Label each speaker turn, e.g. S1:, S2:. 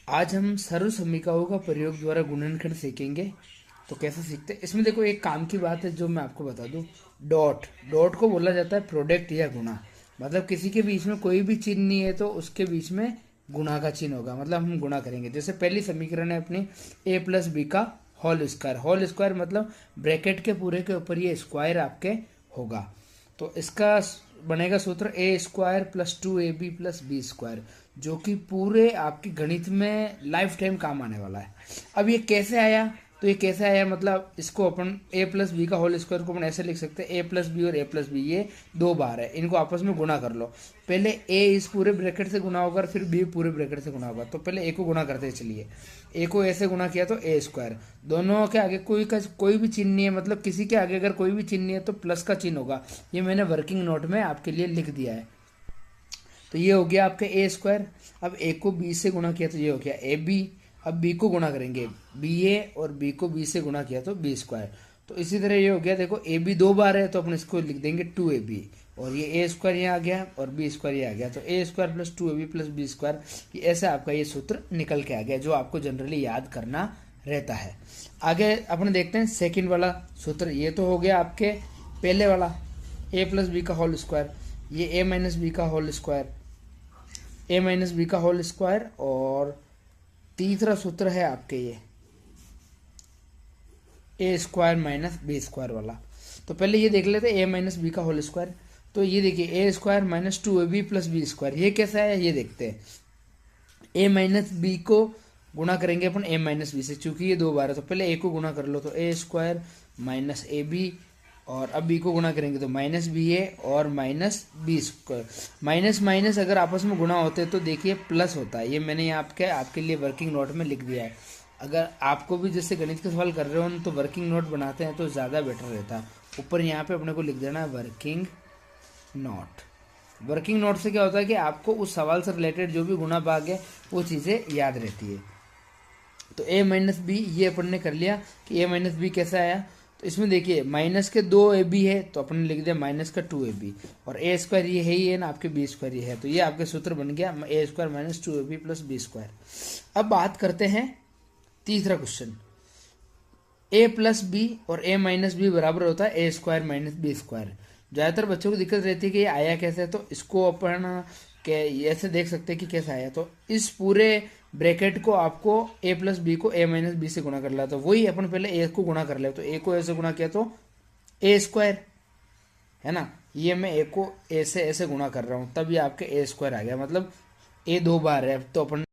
S1: आज हम सर्व समीकरणों का प्रयोग द्वारा गुणनखंड सीखेंगे। तो कैसे सीखते हैं इसमें देखो, एक काम की बात है जो मैं आपको बता दूं। डॉट डॉट को बोला जाता है प्रोडक्ट या गुणा। मतलब किसी के बीच में कोई भी चिन्ह नहीं है तो उसके बीच में गुणा का चिन्ह होगा, मतलब हम गुणा करेंगे। जैसे पहली समीकरण है अपनी ए प्लस बी का होल स्क्वायर। होल स्क्वायर मतलब ब्रैकेट के पूरे के ऊपर ये स्क्वायर आपके होगा। तो इसका बनेगा सूत्र a square plus 2ab plus b square, जो कि पूरे आपके गणित में लाइफ टाइम काम आने वाला है। अब ये कैसे आया, तो ये कैसे आया मतलब इसको अपन ए प्लस बी का होल स्क्वायर को अपन ऐसे लिख सकते हैं, ए प्लस बी और ए प्लस बी ये दो बार है, इनको आपस में गुणा कर लो। पहले ए इस पूरे ब्रैकेट से गुना होगा, फिर बी पूरे ब्रैकेट से गुना होगा। तो पहले ए को गुणा करते हैं, चलिए। ए को ऐसे गुणा किया तो ए स्क्वायर, दोनों के आगे कोई भी चिन्ह नहीं है, मतलब किसी के आगे अगर कोई भी चिन्ह नहीं है तो प्लस का चिन्ह होगा। ये मैंने वर्किंग नोट में आपके लिए लिख दिया है। तो ये हो गया आपका ए स्क्वायर। अब ए को बी से गुणा किया तो ये हो गया ए बी। अब बी को गुणा करेंगे बी ए, और बी को बी से गुणा किया तो बी स्क्वायर। तो इसी तरह ये हो गया, देखो ए बी दो बार है तो अपन इसको लिख देंगे 2ab, और ये ए स्क्वायर यहाँ आ गया और बी स्क्वायर ये आ गया। तो a square plus 2ab plus b square, ये ऐसा आपका ये सूत्र निकल के आ गया, जो आपको जनरली याद करना रहता है। आगे अपन देखते हैं सेकंड वाला सूत्र। ये तो हो गया आपके पहले वाला, ए प्लस बी का होल स्क्वायर। ये ए माइनस बी का whole square, a minus b का होल स्क्वायर। और तीसरा सूत्र है आपके ये a square minus B square वाला। तो पहले ये देख लेते हैं ए माइनस बी का होल स्क्वायर। तो ये देखिए a square minus 2ab plus b square, ये कैसा है ये देखते हैं। ए माइनस बी को गुणा करेंगे अपन ए माइनस बी से, चूंकि ये दो बार है तो पहले ए को गुणा कर लो, तो a square minus A B, और अब बी को गुणा करेंगे तो माइनस बी ए और minus B square. Minus minus अगर आपस में गुणा होते हैं तो देखिए प्लस होता है। ये मैंने यहाँ आपके लिए वर्किंग नोट में लिख दिया है। अगर आपको भी जैसे गणित के सवाल कर रहे हो तो वर्किंग नोट बनाते हैं तो ज़्यादा बेटर रहता है। ऊपर यहाँ पे अपने को लिख देना है वर्किंग नोट। वर्किंग नोट से क्या होता है कि आपको उस सवाल से रिलेटेड जो भी गुणा भाग है वो चीज़ें याद रहती है। तो ए माइनस बी ये अपन ने कर लिया कि ए माइनस बी कैसा आया। तो इसमें देखिए माइनस के 2ab है तो अपन ने लिख दिया माइनस का 2ab, और ए स्क्वायर ये है ही है ना, आपके बी स्क्वायर ये है, तो ये आपके सूत्र बन गया a square minus 2ab plus b square. अब बात करते हैं तीसरा क्वेश्चन। ए प्लस बी और ए माइनस बी बराबर होता है ए स्क्वायर माइनस बी स्क्वायर। ज़्यादातर बच्चों को दिक्कत रहती है कि ये आया कैसे, तो इसको अपन के ऐसे देख सकते हैं कि कैसे आया। तो इस पूरे ब्रैकेट को आपको ए प्लस बी को ए माइनस बी से गुणा कर लिया, तो वही अपन पहले ए को गुणा कर ले। तो ए को ए से गुणा किया तो ए स्क्वायर है ना, ये मैं ए को ए से ऐसे गुणा कर रहा हूँ तब ये आपके ए स्क्वायर आ गया। मतलब ए दो बार है तो अपन